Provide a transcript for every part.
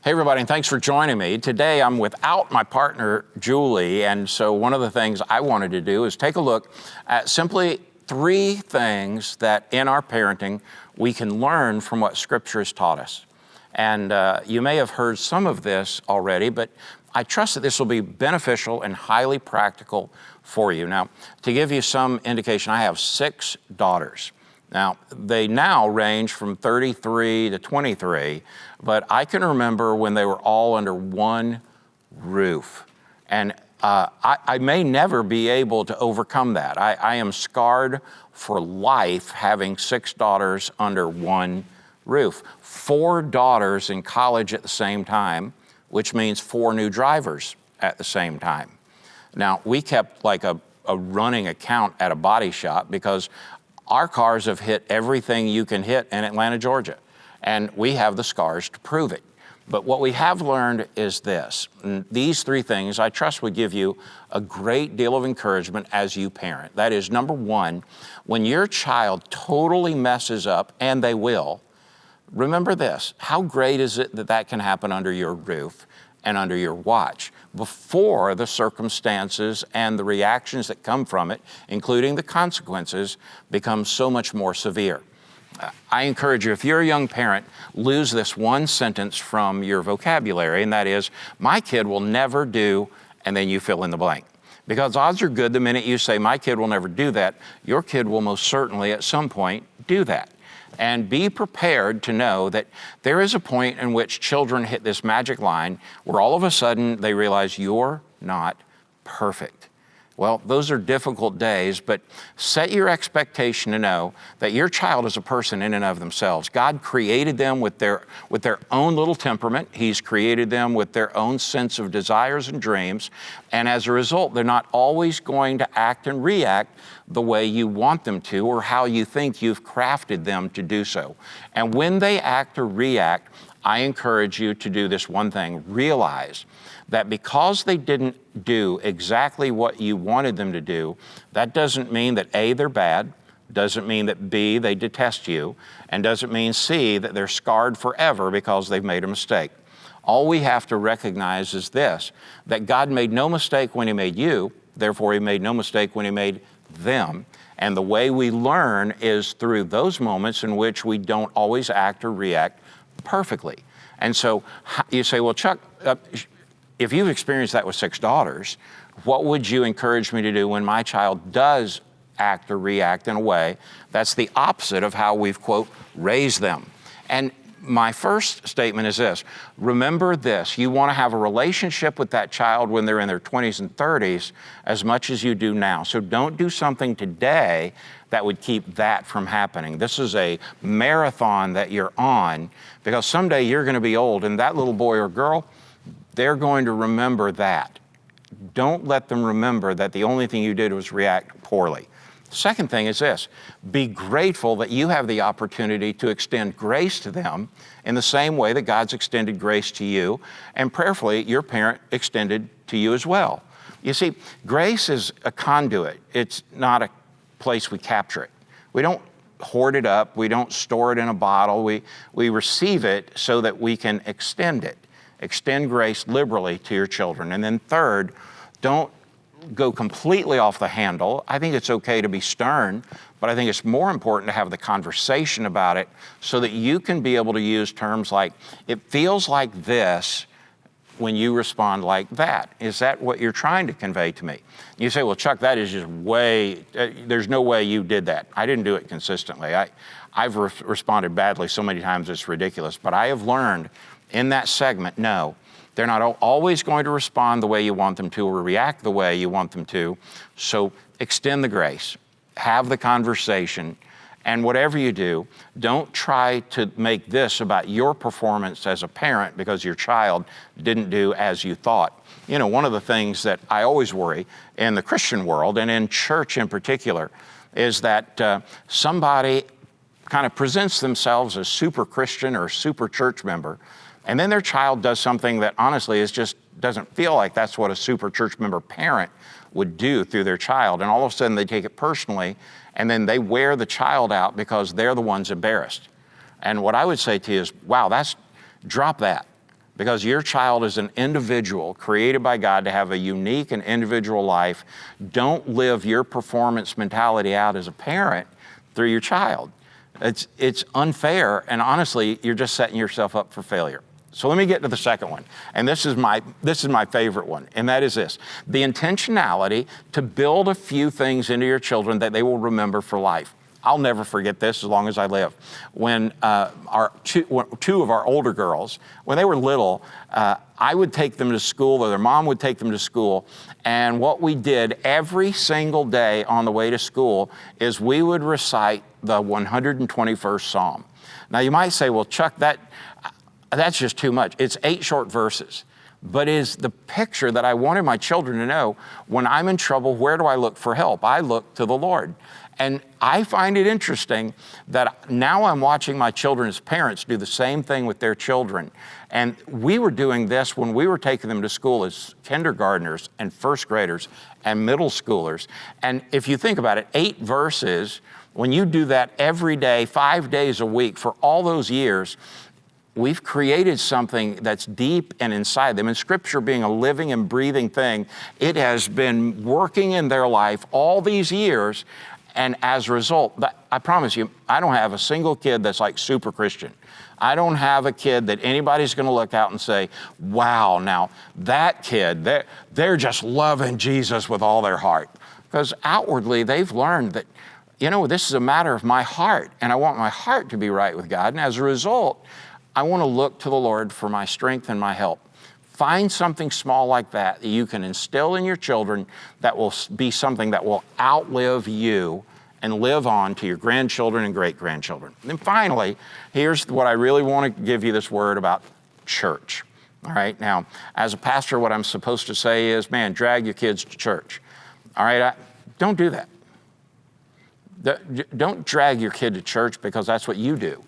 Hey everybody, and thanks for joining me. Today I'm without my partner, Julie, and so one of the things I wanted to do is take a look at simply 3 things that in our parenting we can learn from what Scripture has taught us. And you may have heard some of this already, but I trust that this will be beneficial and highly practical for you. Now, to give you some indication, I have 6 daughters. Now, they now range from 33 to 23, but I can remember when they were all under one roof. And I may never be able to overcome that. I am scarred for life having 6 daughters under one roof. 4 daughters in college at the same time, which means 4 new drivers at the same time. Now, we kept like a running account at a body shop because our cars have hit everything you can hit in Atlanta, Georgia, and we have the scars to prove it. But what we have learned is this, and these 3 things I trust would give you a great deal of encouragement as you parent. That is, number 1, when your child totally messes up, and they will, remember this: how great is it that that can happen under your roof and under your watch before the circumstances and the reactions that come from it, including the consequences, become so much more severe. I encourage you, if you're a young parent, lose this one sentence from your vocabulary, and that is, my kid will never do, and then you fill in the blank. Because odds are good the minute you say, my kid will never do that, your kid will most certainly at some point do that. And be prepared to know that there is a point in which children hit this magic line where all of a sudden they realize you're not perfect. Well, those are difficult days, but set your expectation to know that your child is a person in and of themselves. God created them with their own little temperament. He's created them with their own sense of desires and dreams. And as a result, they're not always going to act and react the way you want them to or how you think you've crafted them to do so. And when they act or react, I encourage you to do this one thing: realize that because they didn't do exactly what you wanted them to do, that doesn't mean that A, they're bad, doesn't mean that B, they detest you, and doesn't mean C, that they're scarred forever because they've made a mistake. All we have to recognize is this: that God made no mistake when He made you, therefore He made no mistake when He made them. And the way we learn is through those moments in which we don't always act or react perfectly. And so you say, well, Chuck, if you've experienced that with 6 daughters, what would you encourage me to do when my child does act or react in a way that's the opposite of how we've, quote, raised them? And my first statement is this: remember this, you want to have a relationship with that child when they're in their 20s and 30s as much as you do now. So don't do something today that would keep that from happening. This is a marathon that you're on, because someday you're going to be old, and that little boy or girl, they're going to remember that. Don't let them remember that the only thing you did was react poorly. Second thing is this: be grateful that you have the opportunity to extend grace to them in the same way that God's extended grace to you, and prayerfully your parent extended to you as well. You see, grace is a conduit. It's not a place we capture it. We don't hoard it up. We don't store it in a bottle. We receive it so that we can extend it. Extend grace liberally to your children. And then third, don't go completely off the handle. I think it's okay to be stern, but I think it's more important to have the conversation about it so that you can be able to use terms like, it feels like this when you respond like that. Is that what you're trying to convey to me? You say, well, Chuck, that is just there's no way you did that. I didn't do it consistently. I've responded badly so many times it's ridiculous, but I have learned in that segment, no, they're not always going to respond the way you want them to or react the way you want them to. So extend the grace, have the conversation, and whatever you do, don't try to make this about your performance as a parent because your child didn't do as you thought. You know, one of the things that I always worry in the Christian world and in church in particular is that somebody kind of presents themselves as super Christian or super church member, and then their child does something that honestly is just doesn't feel like that's what a super church member parent would do through their child. And all of a sudden they take it personally, and then they wear the child out because they're the ones embarrassed. And what I would say to you is, wow, drop that. because your child is an individual created by God to have a unique and individual life. Don't live your performance mentality out as a parent through your child. It's unfair, and honestly, you're just setting yourself up for failure. So let me get to the second one, and this is my favorite one, and that is this: the intentionality to build a few things into your children that they will remember for life. I'll never forget this as long as I live. When two of our older girls, when they were little, I would take them to school, or their mom would take them to school, and what we did every single day on the way to school is we would recite the 121st Psalm. Now you might say, well, Chuck, that's just too much. It's 8 short verses, but it is the picture that I wanted my children to know. When I'm in trouble, where do I look for help? I look to the Lord. And I find it interesting that now I'm watching my children as parents do the same thing with their children. And we were doing this when we were taking them to school as kindergartners and first graders and middle schoolers. And if you think about it, 8 verses, when you do that every day, 5 days a week for all those years, we've created something that's deep and inside them. And Scripture being a living and breathing thing, it has been working in their life all these years. And as a result, I promise you, I don't have a single kid that's like super Christian. I don't have a kid that anybody's going to look out and say, wow, now that kid, they're just loving Jesus with all their heart. Because outwardly, they've learned that, this is a matter of my heart, and I want my heart to be right with God. And as a result, I want to look to the Lord for my strength and my help. Find something small like that you can instill in your children that will be something that will outlive you and live on to your grandchildren and great-grandchildren. And then finally, here's what I really want to give you this word about church. All right, now, as a pastor, what I'm supposed to say is, man, drag your kids to church. All right, don't do that. Don't drag your kid to church because that's what you do.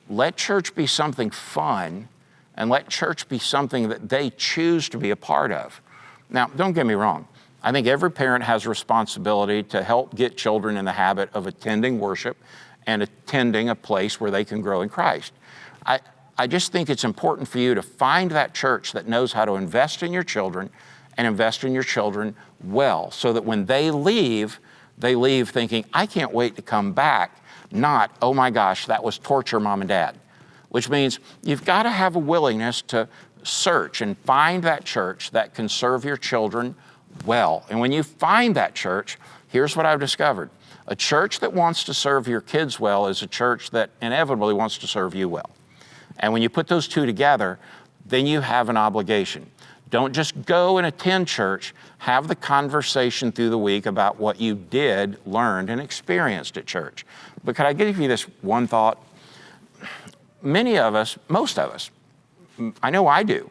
Let church be something fun, and let church be something that they choose to be a part of. Now, don't get me wrong. I think every parent has a responsibility to help get children in the habit of attending worship and attending a place where they can grow in Christ. I just think it's important for you to find that church that knows how to invest in your children and invest in your children well, so that when they leave thinking, I can't wait to come back, not, oh my gosh, that was torture, Mom and Dad. Which means you've got to have a willingness to search and find that church that can serve your children well. And when you find that church, here's what I've discovered. A church that wants to serve your kids well is a church that inevitably wants to serve you well. And when you put those two together, then you have an obligation. Don't just go and attend church. Have the conversation through the week about what you did, learned, and experienced at church. But could I give you this one thought? Many of us, most of us, I know I do,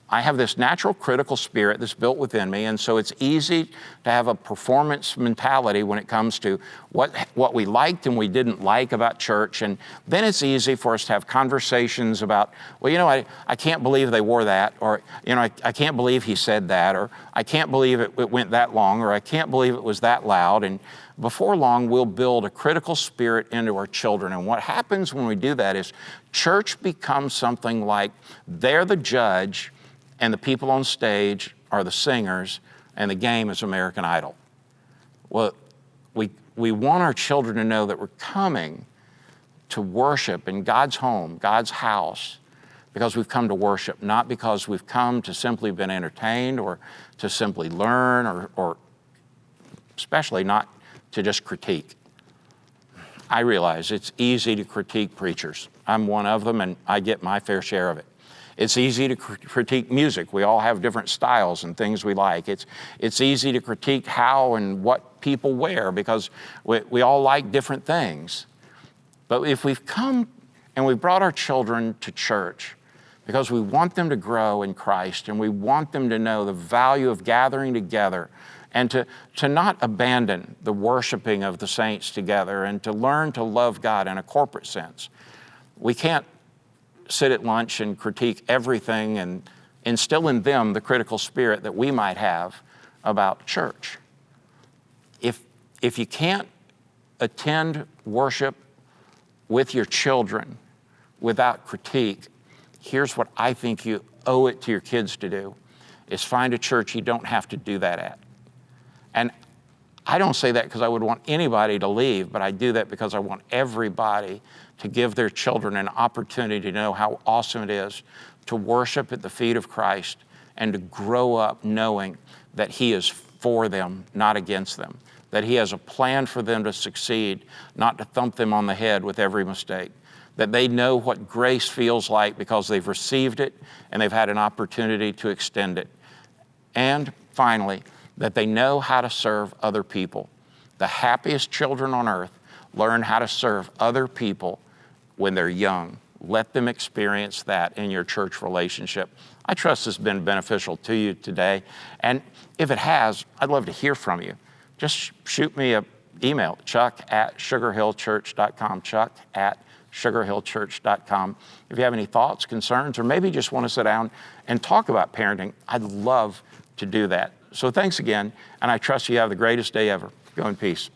I have this natural critical spirit that's built within me, and so it's easy to have a performance mentality when it comes to what we liked and we didn't like about church, and then it's easy for us to have conversations about, well, I can't believe they wore that, or, I can't believe he said that, or I can't believe it went that long, or I can't believe it was that loud, and before long, we'll build a critical spirit into our children, and what happens when we do that is church becomes something like they're the judge, and the people on stage are the singers, and the game is American Idol. Well, we want our children to know that we're coming to worship in God's home, God's house, because we've come to worship, not because we've come to simply been entertained or to simply learn or especially not to just critique. I realize it's easy to critique preachers. I'm one of them, and I get my fair share of it. It's easy to critique music. We all have different styles and things we like. It's easy to critique how and what people wear because we all like different things. But if we've come and we've brought our children to church because we want them to grow in Christ and we want them to know the value of gathering together and to not abandon the worshiping of the saints together and to learn to love God in a corporate sense. We can't sit at lunch and critique everything and instill in them the critical spirit that we might have about church. If you can't attend worship with your children without critique, Here's what I think you owe it to your kids to do, is find a church you don't have to do that at. And I don't say that because I would want anybody to leave, but I do that because I want everybody to give their children an opportunity to know how awesome it is to worship at the feet of Christ and to grow up knowing that He is for them, not against them, that He has a plan for them to succeed, not to thump them on the head with every mistake, that they know what grace feels like because they've received it and they've had an opportunity to extend it. And finally, that they know how to serve other people. The happiest children on earth learn how to serve other people when they're young. Let them experience that in your church relationship. I trust this has been beneficial to you today. And if it has, I'd love to hear from you. Just shoot me an email, chuck@sugarhillchurch.com, chuck@sugarhillchurch.com. If you have any thoughts, concerns, or maybe just want to sit down and talk about parenting, I'd love to do that. So thanks again, and I trust you have the greatest day ever. Go in peace.